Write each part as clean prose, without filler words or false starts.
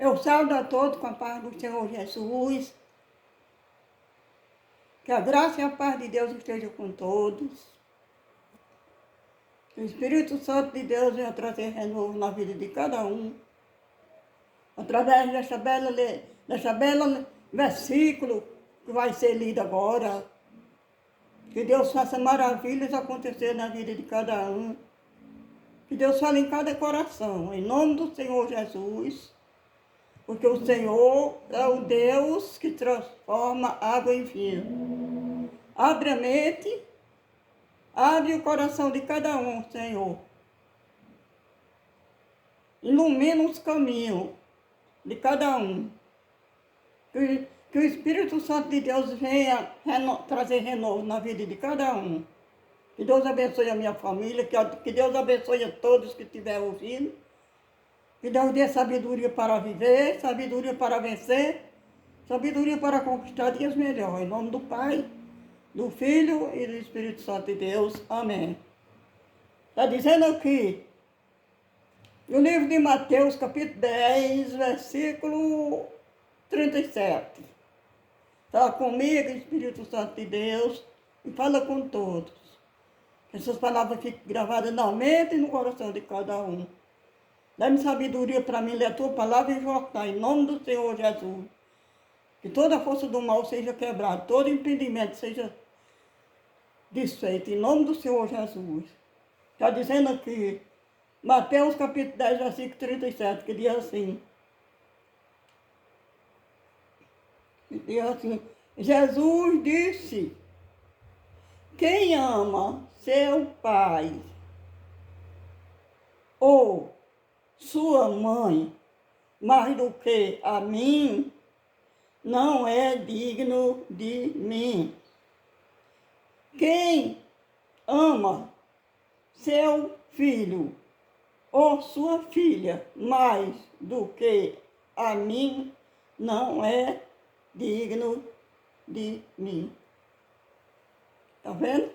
Eu saúdo a todos com a paz do Senhor Jesus. Que a graça e a paz de Deus estejam com todos. Que o Espírito Santo de Deus venha trazer renovo na vida de cada um. Através dessa bela versículo que vai ser lido agora. Que Deus faça maravilhas acontecer na vida de cada um. Que Deus fale em cada coração. Em nome do Senhor Jesus. Porque o Senhor é o Deus que transforma água em vinho. Abre a mente, abre o coração de cada um, Senhor. Ilumina os caminhos de cada um. Que o Espírito Santo de Deus venha trazer renovo na vida de cada um. Que Deus abençoe a minha família, que Deus abençoe a todos que estiverem ouvindo. Que Deus dê sabedoria para viver, sabedoria para vencer, sabedoria para conquistar dias melhores. Em nome do Pai, do Filho e do Espírito Santo de Deus. Amém. Está dizendo aqui, no livro de Mateus, capítulo 10, versículo 37. Fala comigo, Espírito Santo de Deus, e fala com todos. Que essas palavras fiquem gravadas na mente e no coração de cada um. Dá-me sabedoria para mim ler a tua palavra e exortar, em nome do Senhor Jesus. Que toda a força do mal seja quebrada, todo impedimento seja desfeito, em nome do Senhor Jesus. Está dizendo aqui, Mateus capítulo 10, versículo 37, que diz assim. Diz assim, Jesus disse, quem ama seu pai ou sua mãe mais do que a mim, não é digno de mim. Quem ama seu filho ou sua filha mais do que a mim, não é digno de mim. Tá vendo?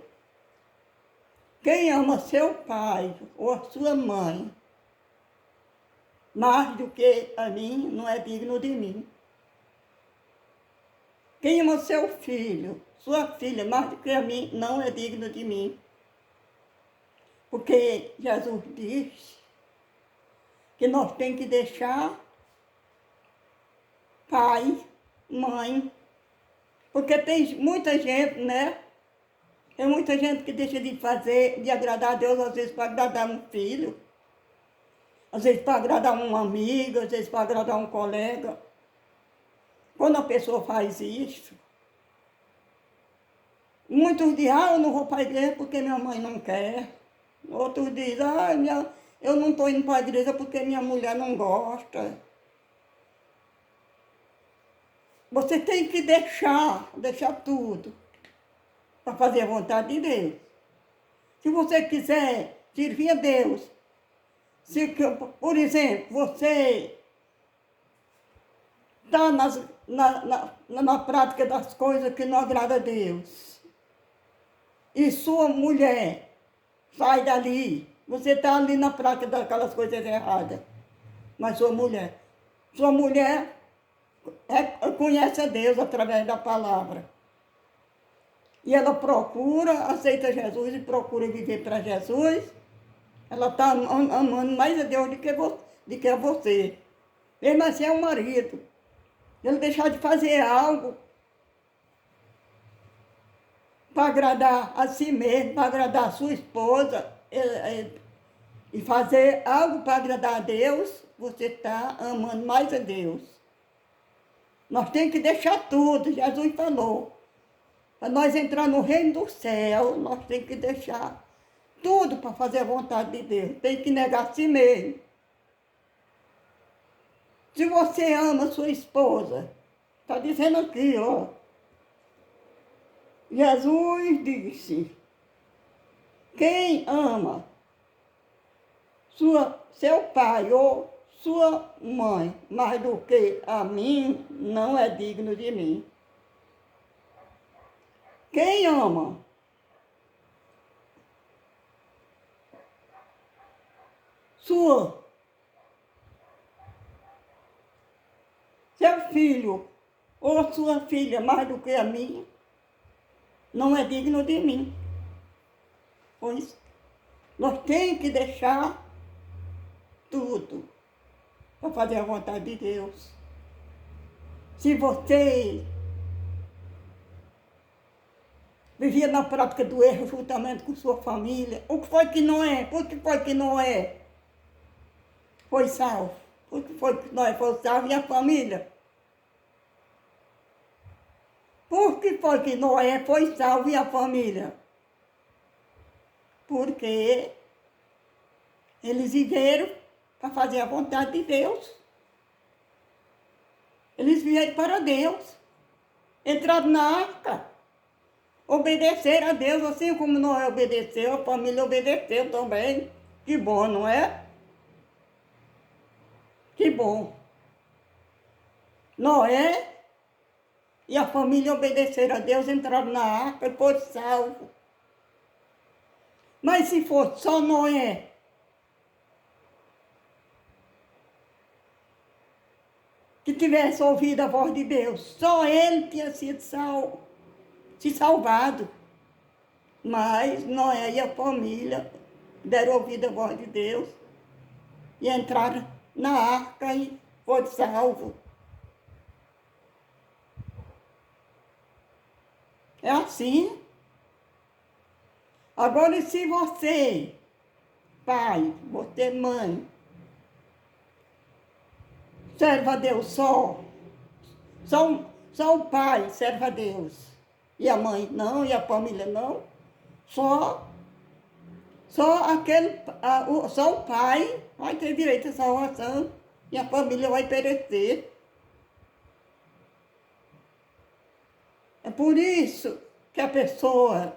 Quem ama seu pai ou a sua mãe mais do que a mim, não é digno de mim. Quem ama seu filho, sua filha, mais do que a mim, não é digno de mim. Porque Jesus diz que nós temos que deixar pai, mãe. Porque tem muita gente, né? Tem muita gente que deixa de fazer, de agradar a Deus, às vezes para agradar um filho. Às vezes para agradar um amigo, às vezes para agradar um colega. Quando a pessoa faz isso, muitos dizem, eu não vou para a igreja porque minha mãe não quer. Outros dizem, eu não estou indo para a igreja porque minha mulher não gosta. Você tem que deixar tudo para fazer a vontade de Deus. Se você quiser servir a Deus, por exemplo, você está na prática das coisas que não agrada a Deus, e sua mulher sai dali, você está ali na prática daquelas coisas erradas, mas sua mulher conhece a Deus através da palavra. E ela aceita Jesus e procura viver para Jesus. Ela está amando mais a Deus do que a você. Mesmo assim é um marido. Ele deixar de fazer algo para agradar a si mesmo, para agradar a sua esposa, e fazer algo para agradar a Deus, você está amando mais a Deus. Nós temos que deixar tudo, Jesus falou. Para nós entrar no reino do céu, nós temos que deixar tudo para fazer a vontade de Deus. Tem que negar a si mesmo. Se você ama sua esposa, está dizendo aqui, ó. Jesus disse, quem ama seu pai ou sua mãe mais do que a mim, não é digno de mim. Quem ama filho ou sua filha mais do que a mim, não é digno de mim. Pois nós temos que deixar tudo para fazer a vontade de Deus. Se você vivia na prática do erro juntamente com sua família, o que foi que Noé? Por que foi que Noé foi salvo? Por que foi que Noé foi salvo e a família? Por que foi que Noé foi salvo e a família? Porque eles viveram para fazer a vontade de Deus. Eles vieram para Deus. Entraram na arca. Obedeceram a Deus, assim como Noé obedeceu, a família obedeceu também. Que bom, não é? Que bom. Noé e a família obedeceram a Deus, entraram na arca e foram salvos. Mas se fosse só Noé, que tivesse ouvido a voz de Deus, só ele tinha sido salvo, se salvado. Mas Noé e a família deram ouvido à voz de Deus e entraram na arca e foram salvos. É assim. Agora, se você, pai, você, mãe, serve a Deus só o pai serve a Deus, e a mãe não, e a família não, só o pai vai ter direito à salvação, e a família vai perecer. É por isso que a pessoa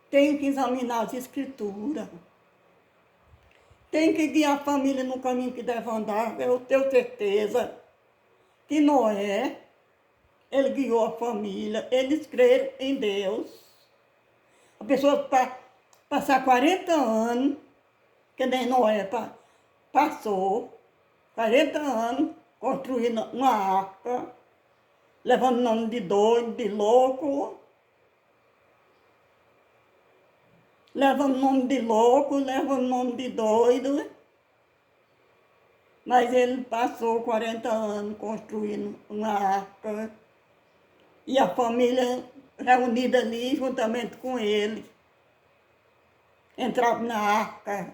tem que examinar as escrituras. Tem que guiar a família no caminho que deve andar. Eu tenho certeza que Noé, ele guiou a família, eles creram em Deus. A pessoa passar 40 anos, que nem Noé passou, 40 anos construindo uma arca, levando o nome de doido, de louco, leva o nome de louco, leva o nome de doido. Mas ele passou 40 anos construindo uma arca. E a família reunida ali juntamente com ele. Entraram na arca.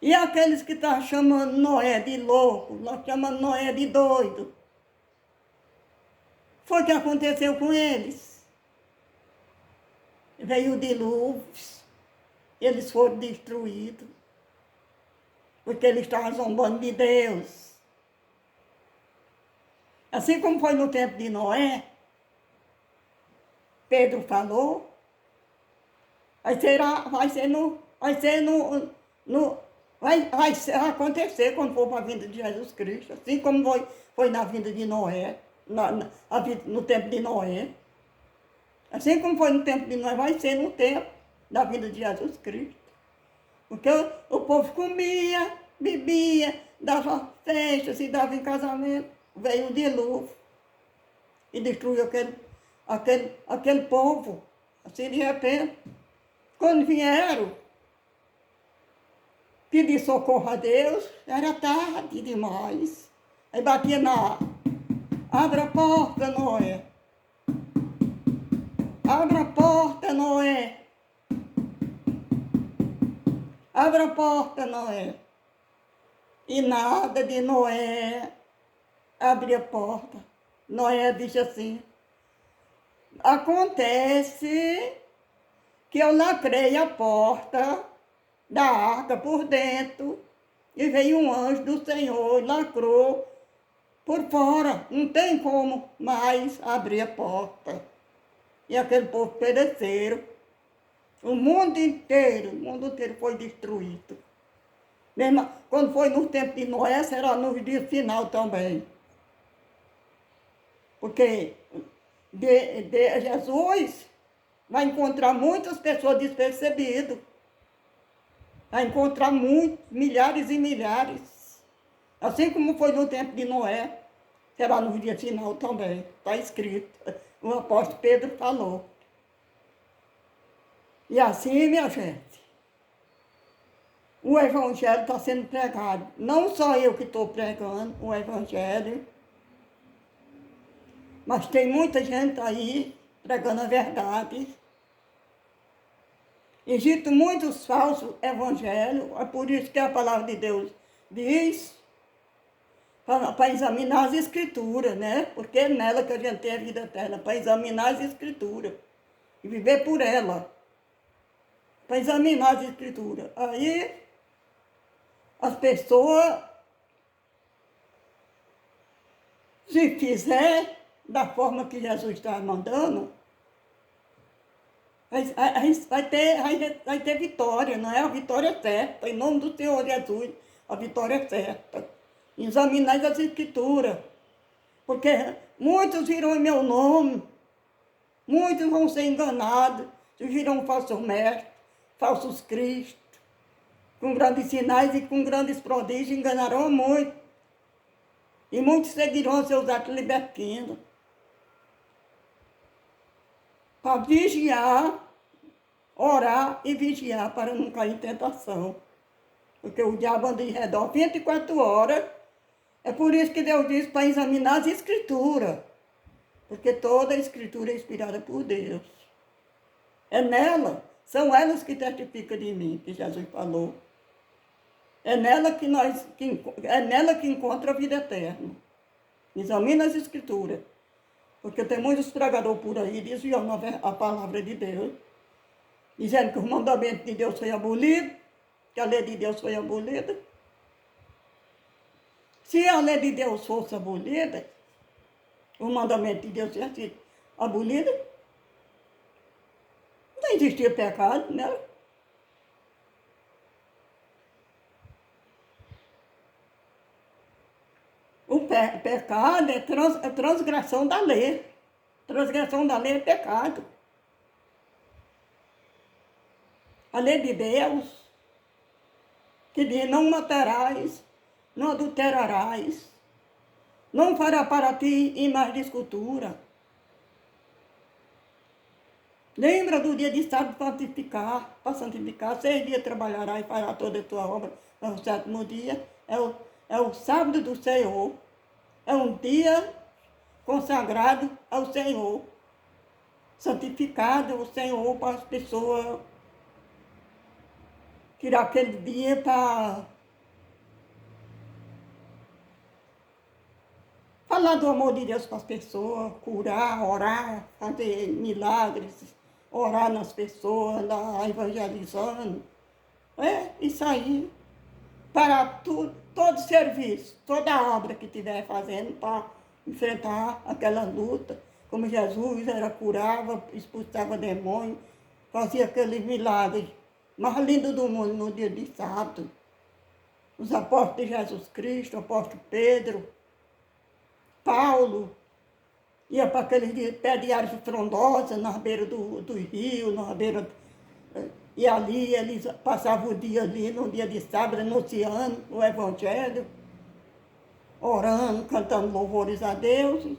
E aqueles que estavam chamando Noé de louco, nós chamamos Noé de doido. Foi o que aconteceu com eles. Veio o dilúvio, eles foram destruídos, porque eles estavam zombando de Deus. Assim como foi no tempo de Noé, Pedro falou, vai acontecer quando for para a vinda de Jesus Cristo, assim como foi na vinda de Noé, no tempo de Noé. Assim como foi no tempo de Noé, vai ser no tempo da vida de Jesus Cristo. Porque o povo comia, bebia, dava festa, se dava em casamento. Veio o dilúvio e destruiu aquele povo. Assim de repente, quando vieram pedir socorro a Deus, era tarde demais. Aí batia abre a porta, Noé. Abra a porta, Noé. Abra a porta, Noé. E nada de Noé abrir a porta. Noé disse assim, acontece que eu lacrei a porta da arca por dentro e veio um anjo do Senhor e lacrou por fora. Não tem como mais abrir a porta. E aquele povo pereceram. O mundo inteiro foi destruído. Mesmo quando foi no tempo de Noé, será no dia final também. Porque Jesus vai encontrar muitas pessoas despercebidas. Vai encontrar muitos, milhares e milhares. Assim como foi no tempo de Noé, será no dia final também. Está escrito. O apóstolo Pedro falou. E assim, minha gente, o evangelho está sendo pregado. Não só eu que estou pregando o evangelho, mas tem muita gente aí pregando a verdade. Existem muitos falsos evangelhos, é por isso que a palavra de Deus diz para examinar as escrituras, né? Porque é nela que a gente tem a vida eterna, para examinar as escrituras e viver por ela. Para examinar as escrituras. Aí as pessoas, se fizer da forma que Jesus está mandando, vai ter vitória, não é? A vitória é certa, em nome do Senhor Jesus, a vitória é certa. Examinar as escrituras, porque muitos virão em meu nome, muitos vão ser enganados, surgirão falsos mestres, falsos cristos, com grandes sinais e com grandes prodígios, enganarão muito. E muitos seguirão seus atos libertinos. Para vigiar, orar e vigiar para não cair em tentação. Porque o diabo anda em redor 24 horas. É por isso que Deus diz para examinar as escrituras. Porque toda a escritura é inspirada por Deus. É nela, são elas que testificam de mim, que Jesus falou. É nela que encontra a vida eterna. Examina as escrituras. Porque tem muitos pregadores por aí desviando a palavra de Deus, dizendo que o mandamento de Deus foi abolido, que a lei de Deus foi abolida. Se a lei de Deus fosse abolida, o mandamento de Deus tinha sido abolido, não existia pecado, né? O pecado é transgressão da lei. Transgressão da lei é pecado. A lei de Deus, que diz, não matarás, não adulterarás, não fará para ti imagem de escultura. Lembra do dia de sábado para santificar, 6 dias trabalharás e fará toda a tua obra, mas o sétimo dia é o sábado do Senhor, é um dia consagrado ao Senhor, santificado ao Senhor para as pessoas tirar aquele dia para falar do amor de Deus para as pessoas, curar, orar, fazer milagres, orar nas pessoas, lá evangelizando. É isso aí. Para tudo, todo serviço, toda obra que estiver fazendo para enfrentar aquela luta. Como Jesus era curava, expulsava demônio, fazia aquele milagre mais lindo do mundo no dia de sábado. Os apóstolos de Jesus Cristo, o apóstolo Pedro, Paulo, ia para aqueles pé de árvore frondosa, na beira do rio, na beira. E ali eles passavam o dia ali, no dia de sábado, anunciando o Evangelho, orando, cantando louvores a Deus.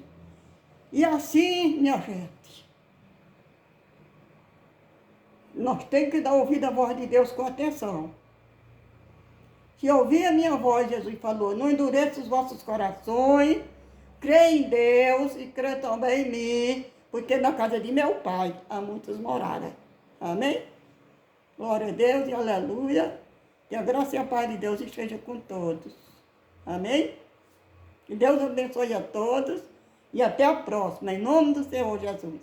E assim, minha gente, nós temos que dar ouvido à voz de Deus com atenção. Se ouvir a minha voz, Jesus falou, não endureça os vossos corações, crê em Deus e crê também em mim, porque na casa de meu Pai há muitas moradas. Amém? Glória a Deus e aleluia. Que a graça e a paz de Deus esteja com todos. Amém? Que Deus abençoe a todos e até a próxima, em nome do Senhor Jesus.